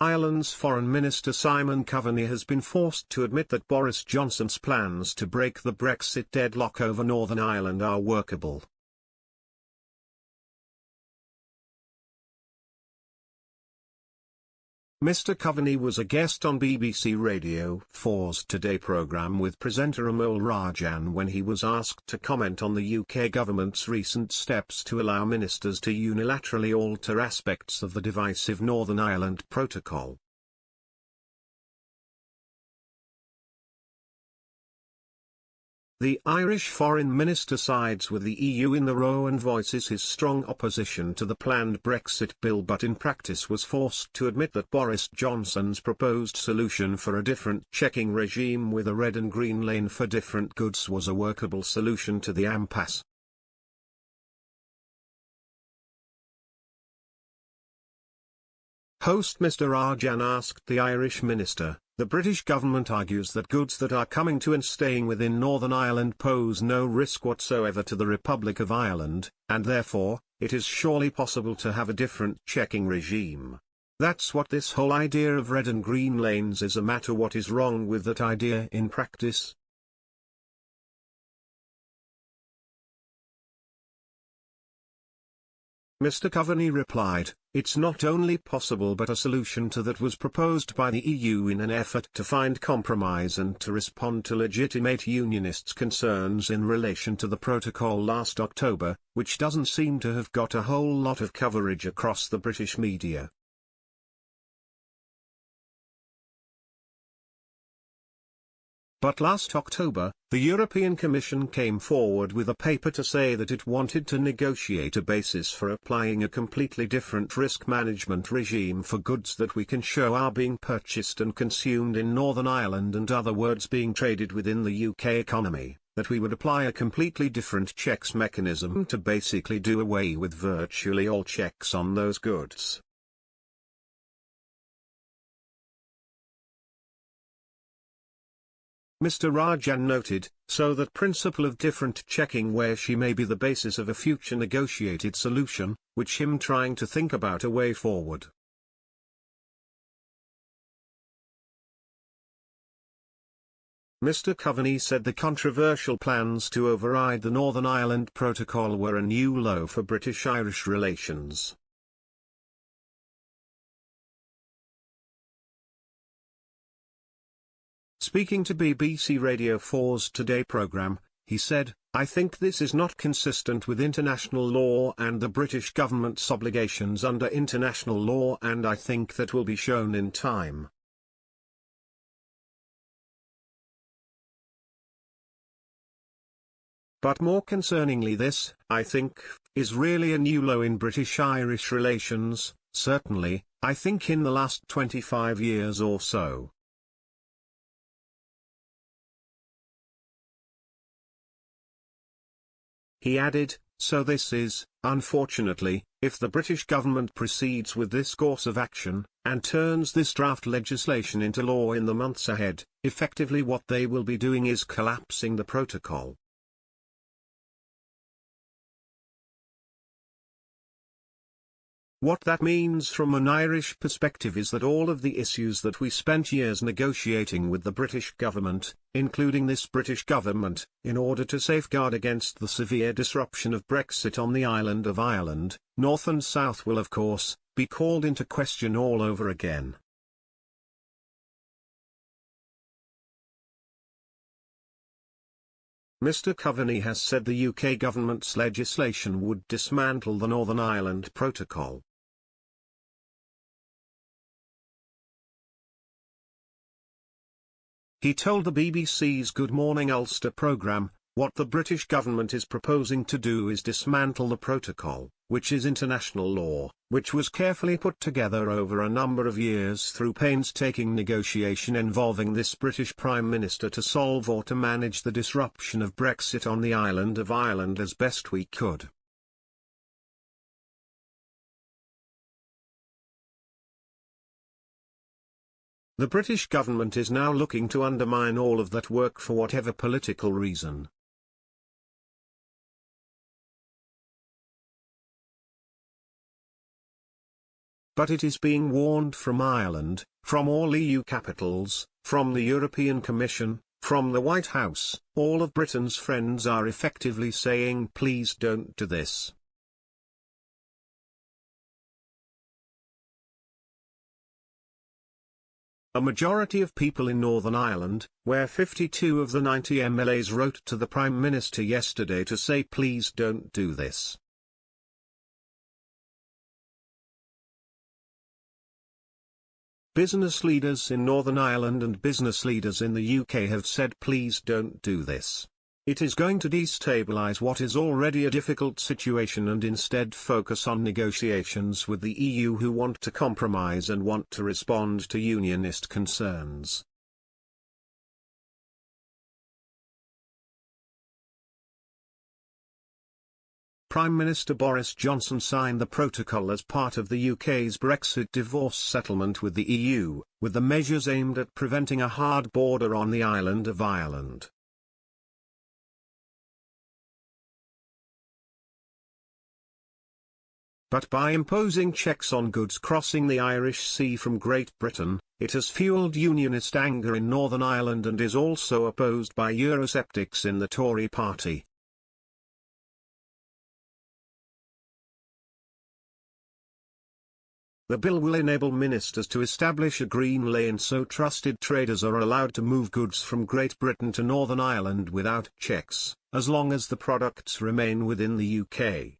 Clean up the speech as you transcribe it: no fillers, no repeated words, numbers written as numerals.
Ireland's Foreign Minister Simon Coveney has been forced to admit that Boris Johnson's plans to break the Brexit deadlock over Northern Ireland are workable. Mr. Coveney was a guest on BBC Radio 4's Today programme with presenter Amol Rajan when he was asked to comment on the UK government's recent steps to allow ministers to unilaterally alter aspects of the divisive Northern Ireland Protocol. The Irish Foreign Minister sides with the EU in the row and voices his strong opposition to the planned Brexit bill, but in practice was forced to admit that Boris Johnson's proposed solution for a different checking regime with a red and green lane for different goods was a workable solution to the impasse. Host Mr. Rajan asked the Irish minister, "The British government argues that goods that are coming to and staying within Northern Ireland pose no risk whatsoever to the Republic of Ireland, and therefore, it is surely possible to have a different checking regime. That's what this whole idea of red and green lanes is a matter. What is wrong with that idea in practice?" Mr. Coveney replied, "It's not only possible but a solution to that was proposed by the EU in an effort to find compromise and to respond to legitimate unionists' concerns in relation to the protocol last October, which doesn't seem to have got a whole lot of coverage across the British media." But last October, the European Commission came forward with a paper to say that it wanted to negotiate a basis for applying a completely different risk management regime for goods that we can show are being purchased and consumed in Northern Ireland, and other words being traded within the UK economy, that we would apply a completely different checks mechanism to basically do away with virtually all checks on those goods. Mr. Rajan noted, so that principle of different checking where she may be the basis of a future negotiated solution, which him trying to think about a way forward. Mr. Coveney said the controversial plans to override the Northern Ireland Protocol were a new low for British-Irish relations. Speaking to BBC Radio 4's Today programme, he said, "I think this is not consistent with international law and the British government's obligations under international law, and I think that will be shown in time." But more concerningly, this, I think, is really a new low in British-Irish relations, certainly, I think in the last 25 years or so. He added, "So this is, unfortunately, if the British government proceeds with this course of action, and turns this draft legislation into law in the months ahead, effectively what they will be doing is collapsing the protocol." What that means from an Irish perspective is that all of the issues that we spent years negotiating with the British government, including this British government, in order to safeguard against the severe disruption of Brexit on the island of Ireland, North and South, will of course, be called into question all over again. Mr. Coveney has said the UK government's legislation would dismantle the Northern Ireland Protocol. He told the BBC's Good Morning Ulster programme, "What the British government is proposing to do is dismantle the protocol, which is international law, which was carefully put together over a number of years through painstaking negotiation involving this British Prime Minister to solve or to manage the disruption of Brexit on the island of Ireland as best we could." The British government is now looking to undermine all of that work for whatever political reason. but it is being warned from Ireland, from all EU capitals, from the European Commission, from the White House. All of Britain's friends are effectively saying please don't do this. A majority of people in Northern Ireland, where 52 of the 90 MLAs wrote to the Prime Minister yesterday to say please don't do this. Business leaders in Northern Ireland and business leaders in the UK have said please don't do this. It is going to destabilise what is already a difficult situation and instead focus on negotiations with the EU, who want to compromise and want to respond to unionist concerns. Prime Minister Boris Johnson signed the protocol as part of the UK's Brexit divorce settlement with the EU, with the measures aimed at preventing a hard border on the island of Ireland. But by imposing checks on goods crossing the Irish Sea from Great Britain, it has fueled unionist anger in Northern Ireland and is also opposed by Eurosceptics in the Tory party. The bill will enable ministers to establish a green lane so trusted traders are allowed to move goods from Great Britain to Northern Ireland without checks, as long as the products remain within the UK.